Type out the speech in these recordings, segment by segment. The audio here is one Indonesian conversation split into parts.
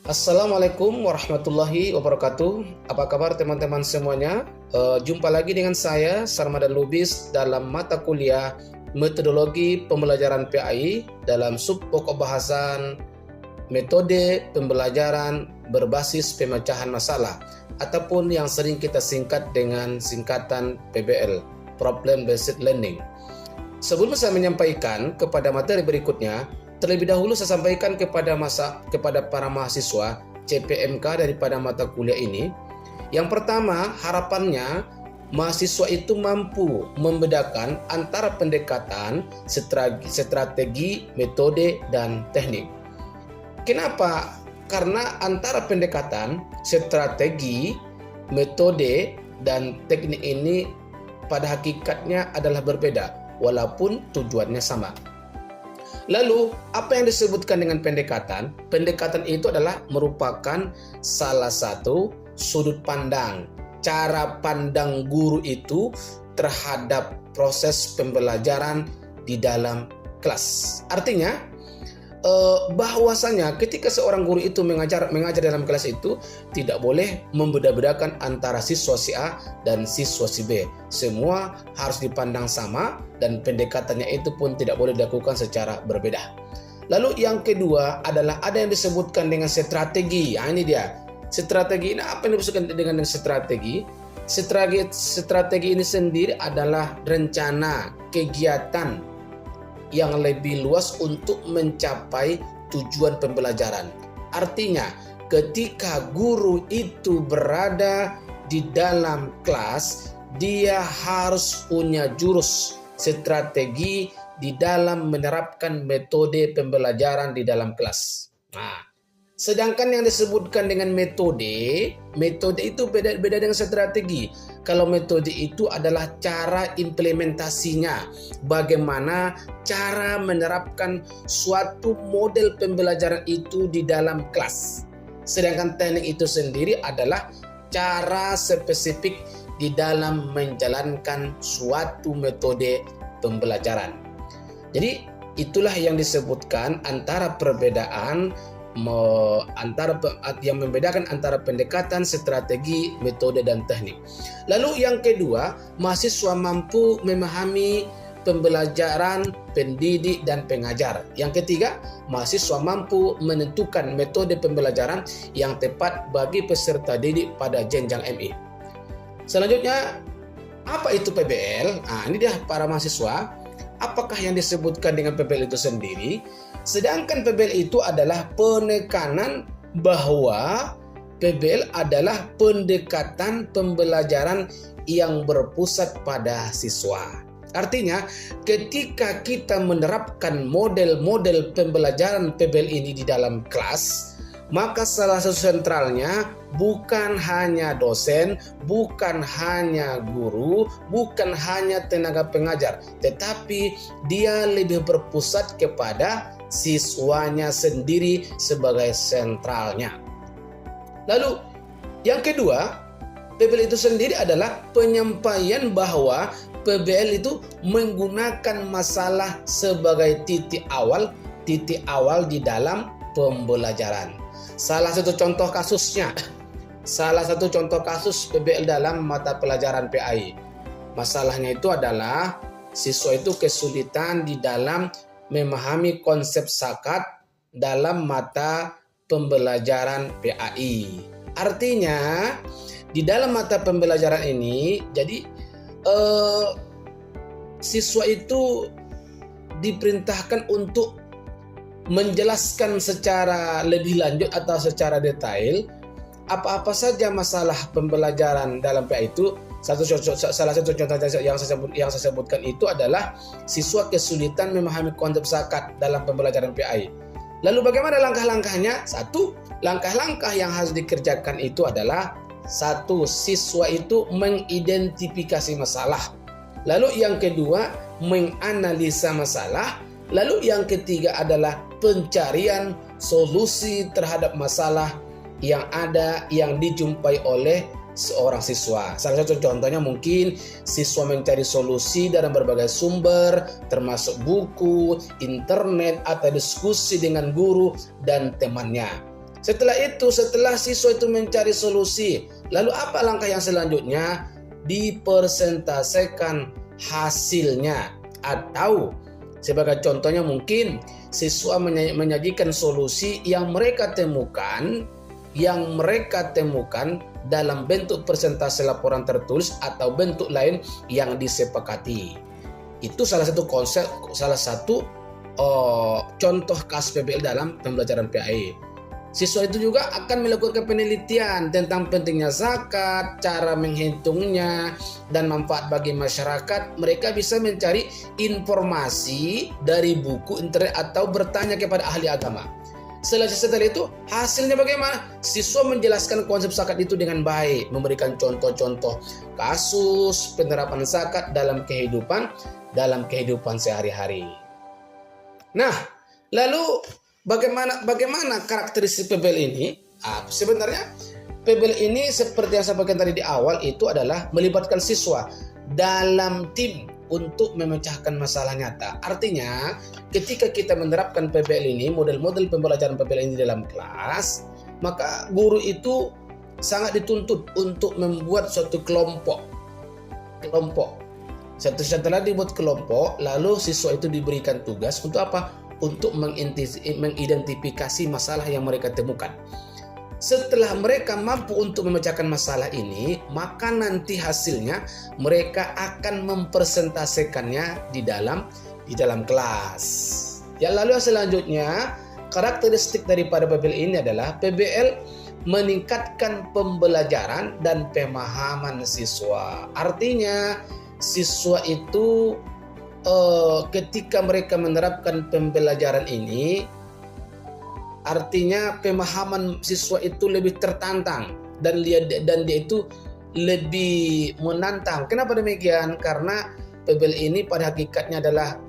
Assalamualaikum warahmatullahi wabarakatuh. Apa kabar teman-teman semuanya? Jumpa lagi dengan saya Sarmadan Lubis dalam mata kuliah Metodologi Pembelajaran PAI dalam sub pokok bahasan Metode Pembelajaran Berbasis Pemecahan Masalah ataupun yang sering kita singkat dengan singkatan PBL, Problem Based Learning. Sebelum saya menyampaikan kepada materi berikutnya, terlebih dahulu saya sampaikan kepada para mahasiswa CPMK daripada mata kuliah ini. Yang pertama, harapannya mahasiswa itu mampu membedakan antara pendekatan, strategi, metode, dan teknik. Kenapa? Karena antara pendekatan, strategi, metode, dan teknik ini pada hakikatnya adalah berbeda, walaupun tujuannya sama. Lalu, apa yang disebutkan dengan pendekatan? Pendekatan itu adalah merupakan salah satu sudut pandang, cara pandang guru itu terhadap proses pembelajaran di dalam kelas. Artinya, bahwasanya ketika seorang guru itu mengajar dalam kelas itu tidak boleh membeda-bedakan antara siswa si A dan siswa si B. Semua harus dipandang sama dan pendekatannya itu pun tidak boleh dilakukan secara berbeda. Lalu yang kedua adalah ada yang disebutkan dengan strategi. Ini dia. Strategi ini apa yang disebutkan dengan strategi? Strategi ini sendiri adalah rencana, kegiatan yang lebih luas untuk mencapai tujuan pembelajaran. Artinya, ketika guru itu berada di dalam kelas, dia harus punya jurus strategi di dalam menerapkan metode pembelajaran di dalam kelas. Sedangkan yang disebutkan dengan metode itu beda dengan strategi. Kalau metode itu adalah cara implementasinya, bagaimana cara menerapkan suatu model pembelajaran itu di dalam kelas. Sedangkan teknik itu sendiri adalah cara spesifik di dalam menjalankan suatu metode pembelajaran. Jadi itulah yang disebutkan antara perbedaan yang membedakan antara pendekatan, strategi, metode, dan teknik. Lalu yang kedua, mahasiswa mampu memahami pembelajaran, pendidik, dan pengajar. Yang ketiga, mahasiswa mampu menentukan metode pembelajaran yang tepat bagi peserta didik pada jenjang MI. Selanjutnya, apa itu PBL? Ini dia para mahasiswa. Apakah yang disebutkan dengan PBL itu sendiri? Sedangkan PBL itu adalah penekanan bahwa PBL adalah pendekatan pembelajaran yang berpusat pada siswa. Artinya, ketika kita menerapkan model-model pembelajaran PBL ini di dalam kelas, maka salah satu sentralnya bukan hanya dosen, bukan hanya guru, bukan hanya tenaga pengajar, tetapi dia lebih berpusat kepada siswanya sendiri sebagai sentralnya. Lalu yang kedua, PBL itu sendiri adalah penyampaian bahwa PBL itu menggunakan masalah sebagai titik awal di dalam pembelajaran. Salah satu contoh kasus PBL dalam mata pelajaran PAI. Masalahnya itu adalah siswa itu kesulitan di dalam memahami konsep zakat dalam mata pembelajaran PAI. Artinya, di dalam mata pembelajaran ini, jadi siswa itu diperintahkan untuk menjelaskan secara lebih lanjut atau secara detail apa-apa saja masalah pembelajaran dalam PAI itu. Salah satu contoh yang saya sebutkan itu adalah siswa kesulitan memahami konsep zakat dalam pembelajaran PAI. Lalu bagaimana langkah-langkahnya? Satu, langkah-langkah yang harus dikerjakan itu adalah satu, siswa itu mengidentifikasi masalah. Lalu yang kedua, menganalisa masalah. Lalu yang ketiga adalah pencarian solusi terhadap masalah yang ada yang dijumpai oleh seorang siswa. Salah satu contohnya mungkin siswa mencari solusi dalam berbagai sumber, termasuk buku, internet, atau diskusi dengan guru dan temannya. Setelah itu, setelah siswa itu mencari solusi, lalu apa langkah yang selanjutnya? Dipresentasikan hasilnya. Atau sebagai contohnya mungkin siswa menyajikan solusi yang mereka temukan dalam bentuk presentasi laporan tertulis atau bentuk lain yang disepakati. Itu salah satu contoh kasus PBL dalam pembelajaran PAE. Siswa itu juga akan melakukan penelitian tentang pentingnya zakat, cara menghitungnya, dan manfaat bagi masyarakat. Mereka bisa mencari informasi dari buku, internet, atau bertanya kepada ahli agama. Setelah itu, hasilnya bagaimana? Siswa menjelaskan konsep zakat itu dengan baik, memberikan contoh-contoh kasus penerapan zakat dalam kehidupan sehari-hari. Nah, lalu bagaimana karakteristik PBL ini? Sebenarnya PBL ini seperti yang saya sampaikan tadi di awal itu adalah melibatkan siswa dalam tim untuk memecahkan masalah nyata. Artinya ketika kita menerapkan PBL ini, model-model pembelajaran PBL ini dalam kelas, maka guru itu sangat dituntut untuk membuat suatu kelompok. Setelah dibuat kelompok, lalu siswa itu diberikan tugas untuk apa? Untuk mengidentifikasi masalah yang mereka temukan. Setelah mereka mampu untuk memecahkan masalah ini, maka nanti hasilnya mereka akan mempresentasikannya di dalam kelas. Ya, lalu yang selanjutnya, karakteristik daripada PBL ini adalah PBL meningkatkan pembelajaran dan pemahaman siswa. Artinya siswa itu ketika mereka menerapkan pembelajaran ini, artinya pemahaman siswa itu lebih tertantang dan dia itu lebih menantang. Kenapa demikian? Karena PBL ini pada hakikatnya adalah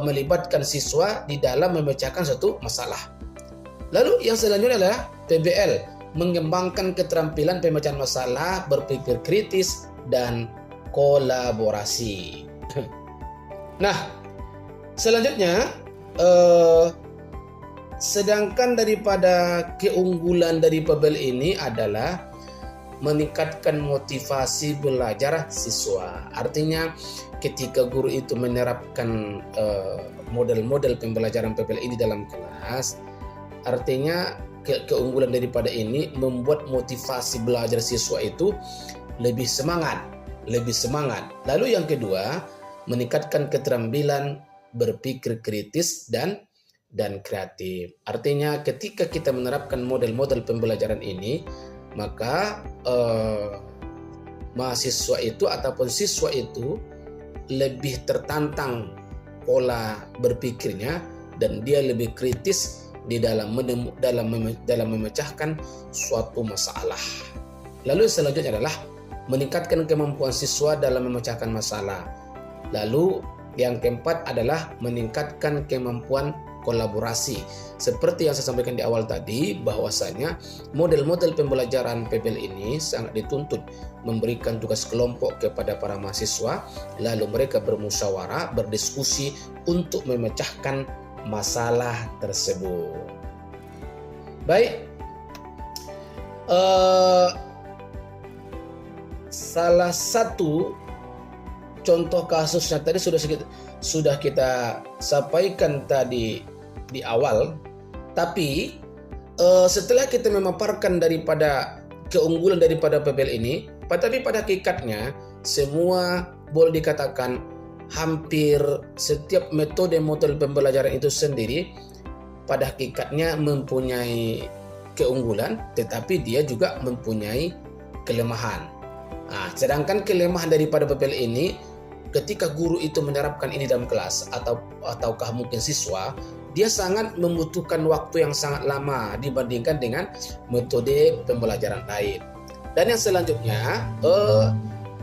melibatkan siswa di dalam memecahkan suatu masalah. Lalu yang selanjutnya adalah PBL mengembangkan keterampilan pemecahan masalah, berpikir kritis, dan kolaborasi. Nah, selanjutnya sedangkan daripada keunggulan dari PBL ini adalah meningkatkan motivasi belajar siswa. Artinya ketika guru itu menerapkan model-model pembelajaran PBL ini dalam kelas, artinya keunggulan daripada ini membuat motivasi belajar siswa itu lebih semangat. Lalu yang kedua, meningkatkan keterampilan berpikir kritis dan kreatif. Artinya ketika kita menerapkan model-model pembelajaran ini, maka mahasiswa itu ataupun siswa itu lebih tertantang pola berpikirnya dan dia lebih kritis di dalam memecahkan suatu masalah. Lalu selanjutnya adalah meningkatkan kemampuan siswa dalam memecahkan masalah. Lalu yang keempat adalah meningkatkan kemampuan kolaborasi. Seperti yang saya sampaikan di awal tadi, bahwasanya model-model pembelajaran PBL ini sangat dituntut memberikan tugas kelompok kepada para mahasiswa, lalu mereka bermusyawarah, berdiskusi untuk memecahkan masalah tersebut. Baik, salah satu contoh kasusnya tadi sudah kita sampaikan tadi di awal, tapi setelah kita memaparkan daripada keunggulan daripada PBL ini, tapi pada hakikatnya semua boleh dikatakan hampir setiap metode pembelajaran itu sendiri pada hakikatnya mempunyai keunggulan, tetapi dia juga mempunyai kelemahan. Nah, sedangkan kelemahan daripada PBL ini, ketika guru itu menerapkan ini dalam kelas ataukah mungkin siswa, dia sangat membutuhkan waktu yang sangat lama dibandingkan dengan metode pembelajaran lain. Dan yang selanjutnya,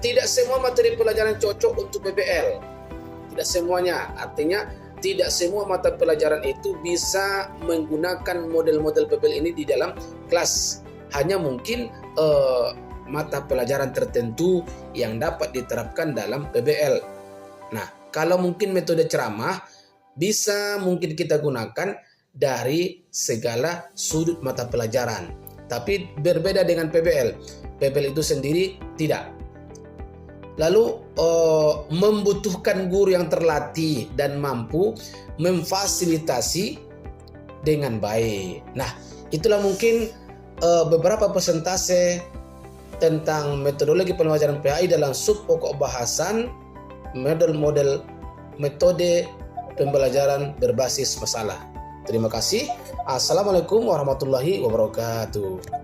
tidak semua materi pelajaran cocok untuk PBL. Tidak semuanya, artinya tidak semua mata pelajaran itu bisa menggunakan model-model PBL ini di dalam kelas. Hanya mungkin mata pelajaran tertentu yang dapat diterapkan dalam PBL. Nah, kalau mungkin metode ceramah bisa mungkin kita gunakan dari segala sudut mata pelajaran. Tapi berbeda dengan PBL. PBL itu sendiri tidak. Lalu membutuhkan guru yang terlatih dan mampu memfasilitasi dengan baik. Nah, itulah mungkin beberapa persentase tentang metodologi pembelajaran PAI dalam sub pokok bahasan model metode pembelajaran berbasis masalah. Terima kasih. Assalamualaikum warahmatullahi wabarakatuh.